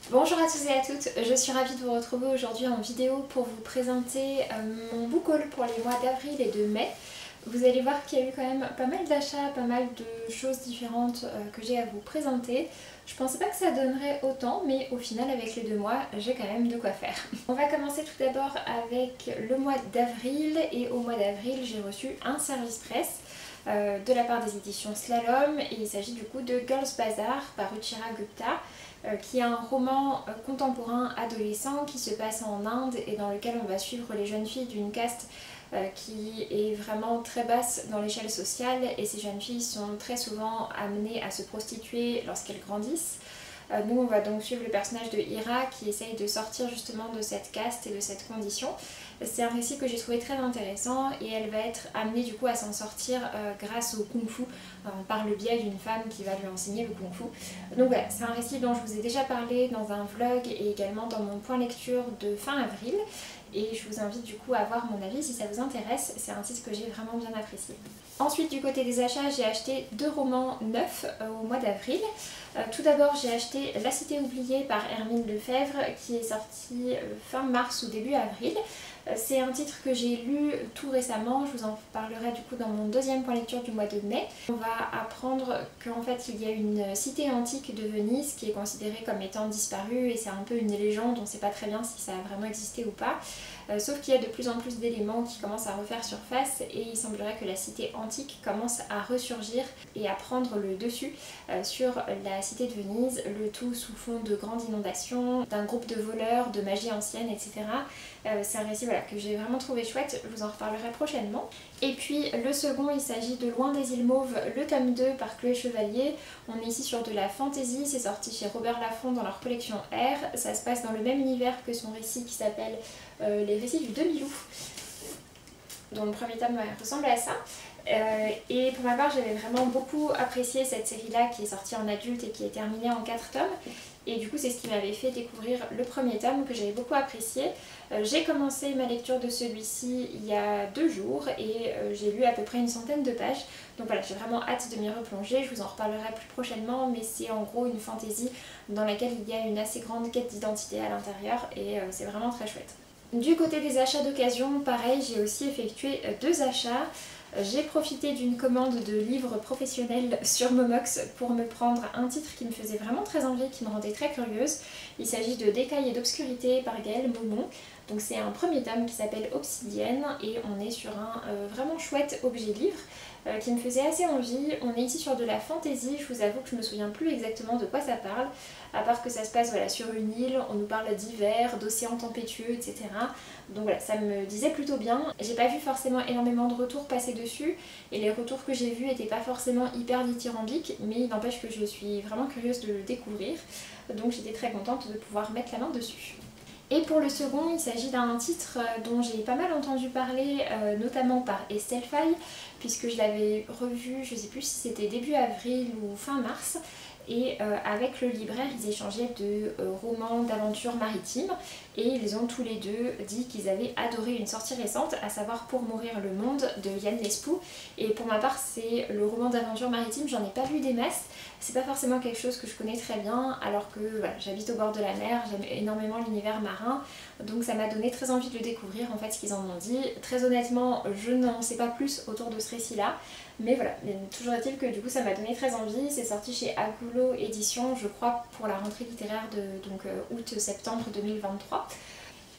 Bonjour à tous et à toutes, je suis ravie de vous retrouver aujourd'hui en vidéo pour vous présenter mon book haul pour les mois d'avril et de mai. Vous allez voir qu'il y a eu quand même pas mal d'achats, pas mal de choses différentes que j'ai à vous présenter. Je pensais pas que ça donnerait autant, mais au final avec les 2 mois, j'ai quand même de quoi faire. On va commencer tout d'abord avec le mois d'avril, et au mois d'avril j'ai reçu un service presse de la part des éditions Slalom, et il s'agit du coup de Girls Bazaar par Ruchira Gupta, qui est un roman contemporain adolescent qui se passe en Inde et dans lequel on va suivre les jeunes filles d'une caste qui est vraiment très basse dans l'échelle sociale, et ces jeunes filles sont très souvent amenées à se prostituer lorsqu'elles grandissent. Nous on va donc suivre le personnage de Hira qui essaye de sortir justement de cette caste et de cette condition. C'est un récit que j'ai trouvé très intéressant, et elle va être amenée du coup à s'en sortir grâce au kung-fu, par le biais d'une femme qui va lui enseigner le kung-fu. Donc voilà, c'est un récit dont je vous ai déjà parlé dans un vlog et également dans mon point lecture de fin avril. Et je vous invite du coup à voir mon avis si ça vous intéresse, c'est un titre que j'ai vraiment bien apprécié. Ensuite, du côté des achats, j'ai acheté 2 romans neufs au mois d'avril. Tout d'abord, j'ai acheté La Cité oubliée par Hermine Lefebvre qui est sorti fin mars ou début avril. C'est un titre que j'ai lu tout récemment, je vous en parlerai du coup dans mon deuxième point lecture du mois de mai. On va apprendre qu'en fait il y a une cité antique de Venise qui est considérée comme étant disparue, et c'est un peu une légende, on ne sait pas très bien si ça a vraiment existé ou pas. Sauf qu'il y a de plus en plus d'éléments qui commencent à refaire surface, et il semblerait que la cité antique commence à ressurgir et à prendre le dessus sur la cité de Venise, le tout sous fond de grandes inondations, d'un groupe de voleurs, de magie ancienne, etc. C'est un récit que j'ai vraiment trouvé chouette, je vous en reparlerai prochainement. Et puis le second, il s'agit de Loin des îles Mauves, le tome 2 par Chloé Chevalier. On est ici sur de la fantasy, c'est sorti chez Robert Laffont dans leur collection R. Ça se passe dans le même univers que son récit qui s'appelle Les récits du demi-loup, dont le premier tome ressemble à ça. Et pour ma part, j'avais vraiment beaucoup apprécié cette série-là qui est sortie en adulte et qui est terminée en 4 tomes. Et du coup, c'est ce qui m'avait fait découvrir le premier tome que j'avais beaucoup apprécié. J'ai commencé ma lecture de celui-ci il y a 2 jours et j'ai lu à peu près une centaine de pages. Donc voilà, j'ai vraiment hâte de m'y replonger, je vous en reparlerai plus prochainement, mais c'est en gros une fantaisie dans laquelle il y a une assez grande quête d'identité à l'intérieur, et c'est vraiment très chouette. Du côté des achats d'occasion, pareil, j'ai aussi effectué 2 achats. J'ai profité d'une commande de livres professionnels sur Momox pour me prendre un titre qui me faisait vraiment très envie, qui me rendait très curieuse. Il s'agit de D'écailles et d'obscurité par Gaëlle Maumont. Donc c'est un premier tome qui s'appelle Obsidienne, et on est sur un vraiment chouette objet livre qui me faisait assez envie. On est ici sur de la fantaisie, je vous avoue que je me souviens plus exactement de quoi ça parle, à part que ça se passe sur une île, on nous parle d'hiver, d'océans tempétueux, etc. Donc voilà, ça me disait plutôt bien. J'ai pas vu forcément énormément de retours passer dessus, et les retours que j'ai vus étaient pas forcément hyper dithyrambiques, mais il n'empêche que je suis vraiment curieuse de le découvrir, donc j'étais très contente de pouvoir mettre la main dessus. Et pour le second, il s'agit d'un titre dont j'ai pas mal entendu parler, notamment par Estelle Faye, puisque je l'avais revu, je sais plus si c'était début avril ou fin mars, et avec le libraire ils échangeaient de romans d'aventure maritime, et ils ont tous les deux dit qu'ils avaient adoré une sortie récente, à savoir Pour mourir le monde de Yann Lespoux. Et pour ma part, c'est le roman d'aventure maritime, j'en ai pas lu des masses, c'est pas forcément quelque chose que je connais très bien, alors que voilà, j'habite au bord de la mer, j'aime énormément l'univers marin, donc ça m'a donné très envie de le découvrir en fait, ce qu'ils en ont dit. Très honnêtement, je n'en sais pas plus autour de ce récit-là, mais voilà, toujours est-il que du coup ça m'a donné très envie. C'est sorti chez Agoulo Édition, je crois, pour la rentrée littéraire de août-septembre 2023.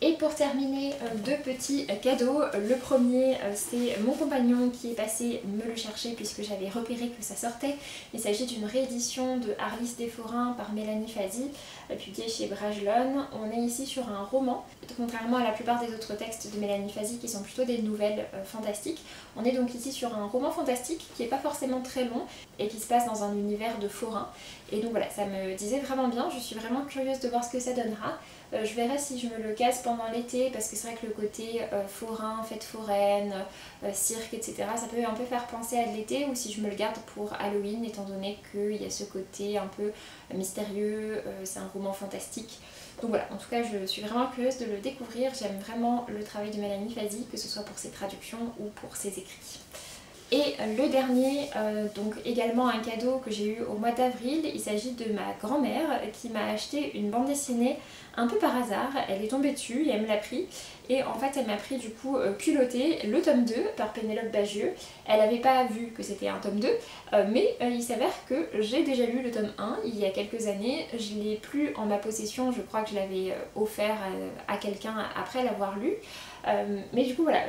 Et pour terminer, 2 petits cadeaux. Le premier, c'est mon compagnon qui est passé me le chercher puisque j'avais repéré que ça sortait. Il s'agit d'une réédition de Arlis Desforains par Mélanie Fazi, publiée chez Brajlon. On est ici sur un roman, contrairement à la plupart des autres textes de Mélanie Fazi qui sont plutôt des nouvelles fantastiques. On est donc ici sur un roman fantastique qui n'est pas forcément très long et qui se passe dans un univers de forains. Et donc voilà, ça me disait vraiment bien, je suis vraiment curieuse de voir ce que ça donnera. Je verrai si je me le casse pendant l'été, parce que c'est vrai que le côté forain, fête foraine, cirque, etc. ça peut un peu faire penser à de l'été, ou si je me le garde pour Halloween, étant donné qu'il y a ce côté un peu mystérieux, c'est un roman fantastique. Donc voilà, en tout cas je suis vraiment curieuse de le découvrir, j'aime vraiment le travail de Mélanie Fazi, que ce soit pour ses traductions ou pour ses écrits. Et le dernier, donc également un cadeau que j'ai eu au mois d'avril, il s'agit de ma grand-mère qui m'a acheté une bande dessinée un peu par hasard. Elle est tombée dessus et elle me l'a pris. Et en fait elle m'a pris du coup Culotté, le tome 2 par Pénélope Bagieux. Elle n'avait pas vu que c'était un tome 2, mais il s'avère que j'ai déjà lu le tome 1 il y a quelques années. Je l'ai plus en ma possession, je crois que je l'avais offert à quelqu'un après l'avoir lu. Mais du coup voilà,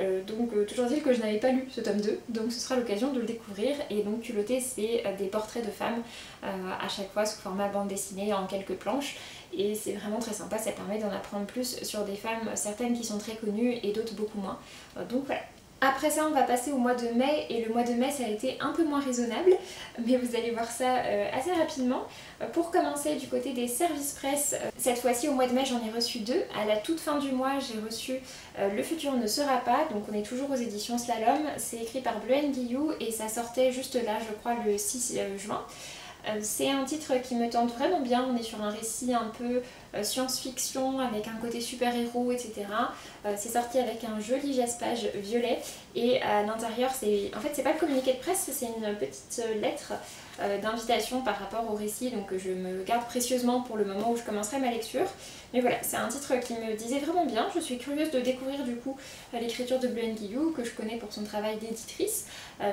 toujours dit que je n'avais pas lu ce tome 2, donc ce sera l'occasion de le découvrir. Et donc Culotté, c'est des portraits de femmes à chaque fois sous format bande dessinée en quelques planches. Et c'est vraiment très sympa, ça permet d'en apprendre plus sur des femmes, certaines qui sont très connues et d'autres beaucoup moins. Donc voilà. Après ça, on va passer au mois de mai, et le mois de mai ça a été un peu moins raisonnable, mais vous allez voir ça assez rapidement. Pour commencer, du côté des services presse, cette fois-ci au mois de mai j'en ai reçu 2. À la toute fin du mois j'ai reçu Le futur ne sera pas, donc on est toujours aux éditions Slalom. C'est écrit par Bleu Guillou et ça sortait juste là, je crois, le 6 juin. C'est un titre qui me tente vraiment bien, on est sur un récit un peu science-fiction avec un côté super-héros, etc. C'est sorti avec un joli jaspage violet et à l'intérieur, en fait c'est pas le communiqué de presse, c'est une petite lettre d'invitation par rapport au récit, donc je me garde précieusement pour le moment où je commencerai ma lecture. Mais voilà, c'est un titre qui me disait vraiment bien. Je suis curieuse de découvrir du coup l'écriture de Bleu Guillou, que je connais pour son travail d'éditrice,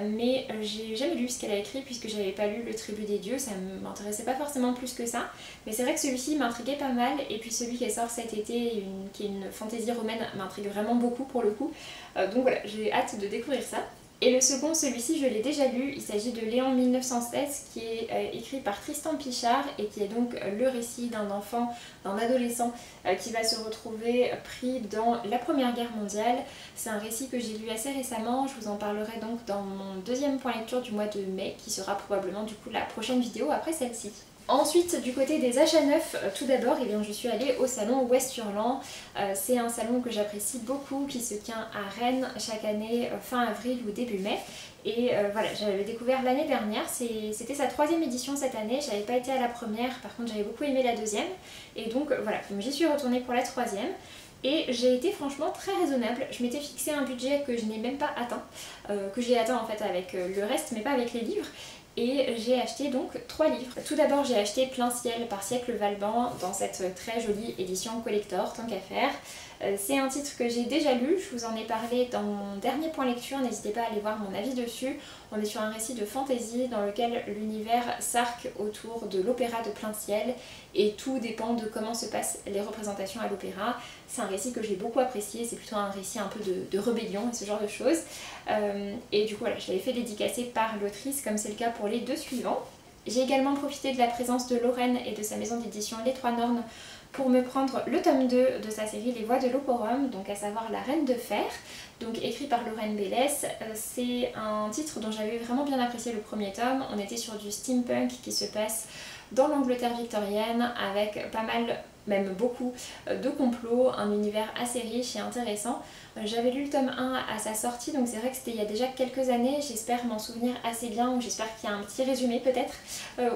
mais j'ai jamais lu ce qu'elle a écrit puisque j'avais pas lu Le Tribut des Dieux, ça m'intéressait pas forcément plus que ça. Mais c'est vrai que celui-ci m'intriguait pas mal, et puis celui qui sort cet été, qui est une fantaisie romaine, m'intrigue vraiment beaucoup pour le coup. Donc voilà, j'ai hâte de découvrir ça. Et le second, celui-ci je l'ai déjà lu, il s'agit de Léon 1916 qui est écrit par Tristan Pichard et qui est donc le récit d'un enfant, d'un adolescent qui va se retrouver pris dans la Première Guerre mondiale. C'est un récit que j'ai lu assez récemment, je vous en parlerai donc dans mon deuxième point lecture du mois de mai qui sera probablement du coup la prochaine vidéo après celle-ci. Ensuite, du côté des achats neufs, tout d'abord, je suis allée au salon Westurland. C'est un salon que j'apprécie beaucoup, qui se tient à Rennes chaque année, fin avril ou début mai. Et voilà, j'avais découvert l'année dernière, c'était sa 3e édition cette année, j'avais pas été à la première, par contre j'avais beaucoup aimé la 2e. Et donc voilà, j'y suis retournée pour la 3e. Et j'ai été franchement très raisonnable. Je m'étais fixé un budget que je n'ai même pas atteint, que j'ai atteint en fait avec le reste mais pas avec les livres. Et j'ai acheté donc 3 livres. Tout d'abord j'ai acheté Plein Ciel par Siècle Valban dans cette très jolie édition collector, tant qu'à faire. C'est un titre que j'ai déjà lu, je vous en ai parlé dans mon dernier point lecture, n'hésitez pas à aller voir mon avis dessus. On est sur un récit de fantasy dans lequel l'univers s'arc autour de l'opéra de Plein Ciel et tout dépend de comment se passent les représentations à l'opéra. C'est un récit que j'ai beaucoup apprécié, c'est plutôt un récit un peu de rébellion et ce genre de choses. Et du coup voilà, je l'avais fait dédicacer par l'autrice comme c'est le cas pour les 2 suivants. J'ai également profité de la présence de Lorraine et de sa maison d'édition Les Trois Nornes pour me prendre le tome 2 de sa série Les Voix de l'Oporum, donc à savoir La Reine de Fer, donc écrit par Lorraine Bélès. C'est un titre dont j'avais vraiment bien apprécié le premier tome. On était sur du steampunk qui se passe dans l'Angleterre victorienne avec pas mal, même beaucoup, de complots, un univers assez riche et intéressant. J'avais lu le tome 1 à sa sortie, donc c'est vrai que c'était il y a déjà quelques années, j'espère m'en souvenir assez bien, ou j'espère qu'il y a un petit résumé peut-être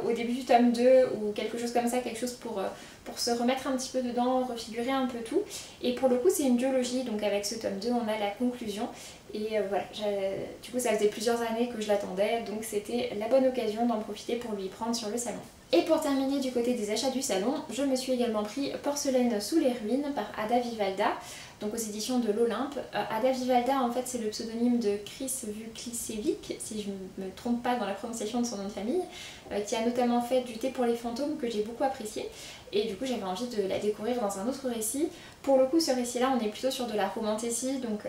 au début du tome 2 ou quelque chose comme ça, quelque chose pour se remettre un petit peu dedans, refigurer un peu tout. Et pour le coup c'est une duologie, donc avec ce tome 2 on a la conclusion. Et voilà, du coup ça faisait plusieurs années que je l'attendais, donc c'était la bonne occasion d'en profiter pour lui prendre sur le salon. Et pour terminer du côté des achats du salon, je me suis également pris Porcelaine sous les ruines par Ada Vivalda, donc aux éditions de l'Olympe. Ada Vivalda en fait c'est le pseudonyme de Chris Vuklicevic, si je ne me trompe pas dans la prononciation de son nom de famille, qui a notamment fait Du thé pour les fantômes que j'ai beaucoup apprécié. Et du coup j'avais envie de la découvrir dans un autre récit. Pour le coup ce récit là on est plutôt sur de la romantécie, donc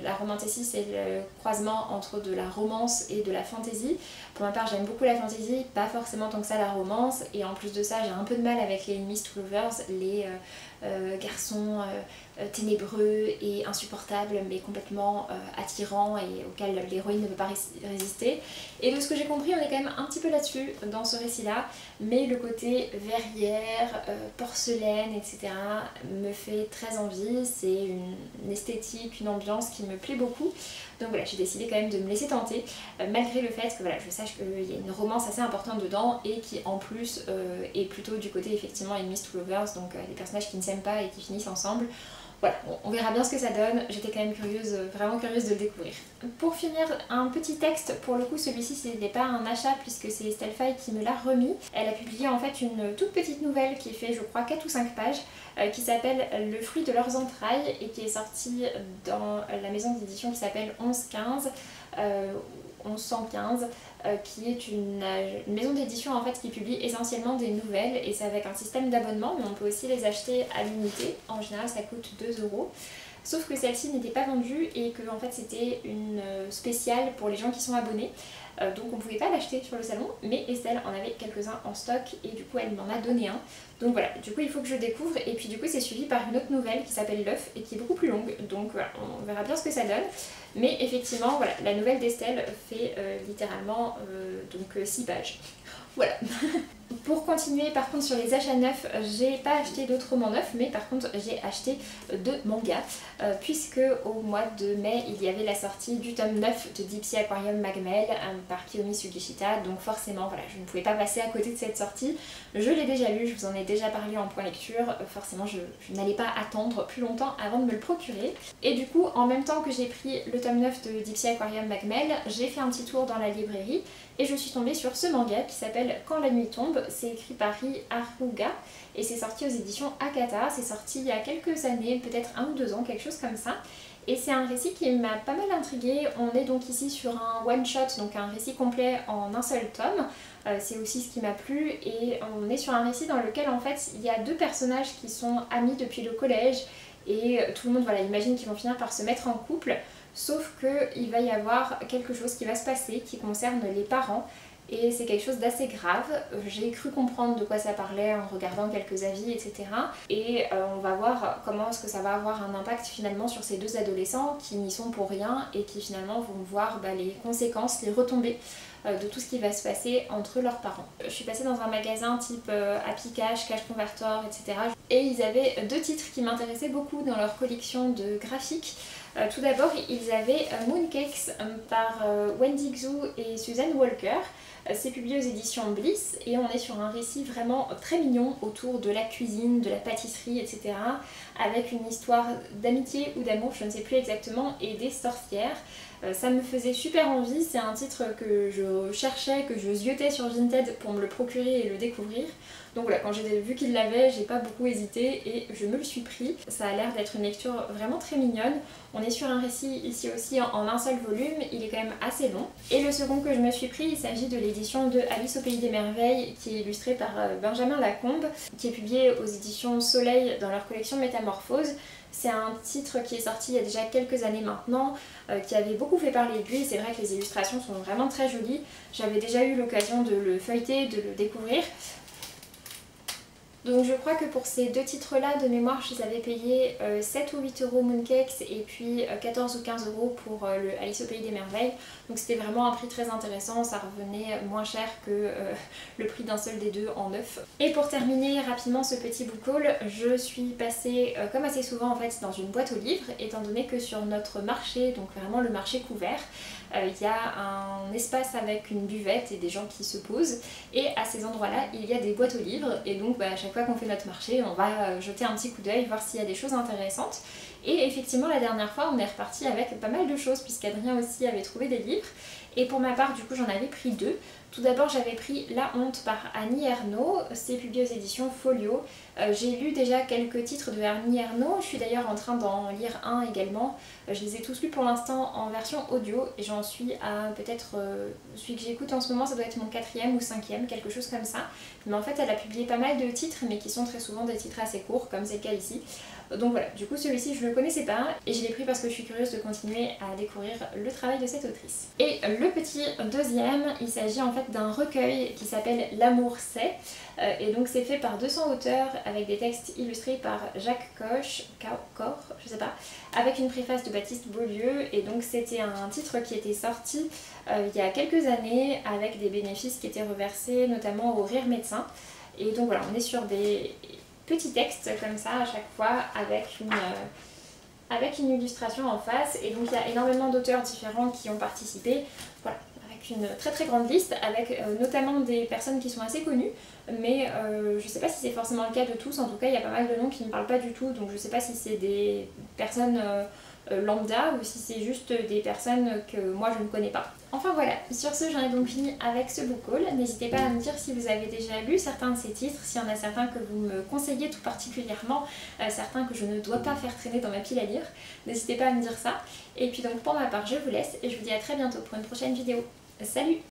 la romantécie c'est le croisement entre de la romance et de la fantaisie. Pour ma part j'aime beaucoup la fantaisie, pas forcément tant que ça la romance, et en plus de ça j'ai un peu de mal avec les enemies to lovers, les garçons ténébreux et insupportables mais complètement attirants et auxquels l'héroïne ne peut pas résister. Et de ce que j'ai compris on est quand même un petit peu là-dessus dans ce récit là, mais le côté verrière, porcelaine, etc. me fait très envie, c'est une esthétique, une ambiance qui me plaît beaucoup. Donc voilà, j'ai décidé quand même de me laisser tenter, malgré le fait que voilà, je sache qu'il y a une romance assez importante dedans et qui en plus est plutôt du côté effectivement enemies to lovers, donc des personnages qui ne s'aiment pas et qui finissent ensemble. Voilà, on verra bien ce que ça donne, j'étais quand même curieuse, vraiment curieuse de le découvrir. Pour finir, un petit texte, pour le coup celui-ci ce n'est pas un achat puisque c'est Stelfy qui me l'a remis. Elle a publié en fait une toute petite nouvelle qui fait je crois 4 ou 5 pages qui s'appelle Le fruit de leurs entrailles et qui est sortie dans la maison d'édition qui s'appelle 1115. 1115 qui est une maison d'édition en fait qui publie essentiellement des nouvelles et c'est avec un système d'abonnement mais on peut aussi les acheter à l'unité. En général ça coûte 2 €. Sauf que celle-ci n'était pas vendue et que en fait c'était une spéciale pour les gens qui sont abonnés. Donc on ne pouvait pas l'acheter sur le salon, mais Estelle en avait quelques-uns en stock et du coup elle m'en a donné un. Donc voilà, du coup il faut que je découvre et puis du coup c'est suivi par une autre nouvelle qui s'appelle L'œuf et qui est beaucoup plus longue. Donc voilà, on verra bien ce que ça donne. Mais effectivement, voilà, la nouvelle d'Estelle fait littéralement 6 pages. Voilà. Pour continuer par contre sur les achats neufs, j'ai pas acheté d'autres romans neufs mais par contre j'ai acheté 2 mangas puisque au mois de mai il y avait la sortie du tome 9 de Deep Sea Aquarium Magmel par Kiyomi Sugishita, donc forcément voilà, je ne pouvais pas passer à côté de cette sortie. Je l'ai déjà lu, je vous en ai déjà parlé en point lecture, forcément je n'allais pas attendre plus longtemps avant de me le procurer. Et du coup en même temps que j'ai pris le tome 9 de Deep Sea Aquarium Magmel, j'ai fait un petit tour dans la librairie et je suis tombée sur ce manga qui s'appelle Quand la nuit tombe. C'est écrit par Ri Haruga et c'est sorti aux éditions Akata. C'est sorti il y a quelques années, peut-être 1 ou 2 ans, quelque chose comme ça. Et c'est un récit qui m'a pas mal intriguée. On est donc ici sur un one-shot, donc un récit complet en un seul tome. C'est aussi ce qui m'a plu et on est sur un récit dans lequel en fait il y a 2 personnages qui sont amis depuis le collège et tout le monde voilà, imagine qu'ils vont finir par se mettre en couple. Sauf qu'il va y avoir quelque chose qui va se passer qui concerne les parents et c'est quelque chose d'assez grave. J'ai cru comprendre de quoi ça parlait en regardant quelques avis, etc. Et on va voir comment est-ce que ça va avoir un impact finalement sur ces 2 adolescents qui n'y sont pour rien et qui finalement vont voir les conséquences, les retombées de tout ce qui va se passer entre leurs parents. Je suis passée dans un magasin type Happy Cash, Cash Convertor, etc. Et ils avaient 2 titres qui m'intéressaient beaucoup dans leur collection de graphiques. Tout d'abord, ils avaient Mooncakes par Wendy Xu et Suzanne Walker. C'est publié aux éditions Bliss et on est sur un récit vraiment très mignon autour de la cuisine, de la pâtisserie, etc. avec une histoire d'amitié ou d'amour, je ne sais plus exactement, et des sorcières. Ça me faisait super envie, c'est un titre que je cherchais, que je ziotais sur Vinted pour me le procurer et le découvrir. Donc voilà, quand j'ai vu qu'il l'avait, j'ai pas beaucoup hésité et je me le suis pris. Ça a l'air d'être une lecture vraiment très mignonne. On est sur un récit ici aussi en un seul volume, il est quand même assez long. Et le second que je me suis pris, il s'agit de l'édition de Alice au Pays des Merveilles, qui est illustrée par Benjamin Lacombe, qui est publié aux éditions Soleil dans leur collection Métamorphose. C'est un titre qui est sorti il y a déjà quelques années maintenant, qui avait beaucoup fait parler de lui. C'est vrai que les illustrations sont vraiment très jolies. J'avais déjà eu l'occasion de le feuilleter, de le découvrir. Donc je crois que pour ces 2 titres-là, de mémoire, je les avais payés 7 ou 8 € Mooncakes et puis 14 ou 15 € pour le Alice au Pays des Merveilles. Donc c'était vraiment un prix très intéressant, ça revenait moins cher que le prix d'un seul des 2 en neuf. Et pour terminer rapidement ce petit book haul, je suis passée comme assez souvent en fait dans une boîte aux livres, étant donné que sur notre marché, donc vraiment le marché couvert, il y a un espace avec une buvette et des gens qui se posent et à ces endroits-là il y a des boîtes aux livres et donc à chaque fois qu'on fait notre marché on va jeter un petit coup d'œil, voir s'il y a des choses intéressantes. Et effectivement la dernière fois on est reparti avec pas mal de choses puisqu'Adrien aussi avait trouvé des livres et pour ma part du coup j'en avais pris 2. Tout d'abord j'avais pris La Honte par Annie Ernaux, c'est publié aux éditions Folio. J'ai lu déjà quelques titres de Annie Ernaux, je suis d'ailleurs en train d'en lire un également. Je les ai tous lus pour l'instant en version audio et j'en suis à peut-être celui que j'écoute en ce moment, ça doit être mon 4e ou 5e, quelque chose comme ça. Mais en fait elle a publié pas mal de titres mais qui sont très souvent des titres assez courts comme c'est le cas ici. Donc voilà, du coup celui-ci je ne le connaissais pas et je l'ai pris parce que je suis curieuse de continuer à découvrir le travail de cette autrice. Et le petit deuxième, il s'agit en fait d'un recueil qui s'appelle L'amour c'est, et donc c'est fait par 200 auteurs avec des textes illustrés par Jacques Cor, je sais pas, avec une préface de Baptiste Beaulieu. Et donc c'était un titre qui était sorti il y a quelques années avec des bénéfices qui étaient reversés notamment au Rire Médecin. Et donc voilà, on est sur des petits textes comme ça à chaque fois avec une illustration en face. Et donc il y a énormément d'auteurs différents qui ont participé. Voilà, avec avec une très très grande liste, avec notamment des personnes qui sont assez connues, mais je sais pas si c'est forcément le cas de tous. En tout cas il y a pas mal de noms qui ne me parlent pas du tout, donc je sais pas si c'est des personnes lambda ou si c'est juste des personnes que moi je ne connais pas. Enfin voilà, sur ce j'en ai donc fini avec ce book haul. N'hésitez pas à me dire si vous avez déjà lu certains de ces titres, s'il y en a certains que vous me conseillez tout particulièrement, certains que je ne dois pas faire traîner dans ma pile à lire. N'hésitez pas à me dire ça. Et puis donc pour ma part je vous laisse et je vous dis à très bientôt pour une prochaine vidéo. Salut!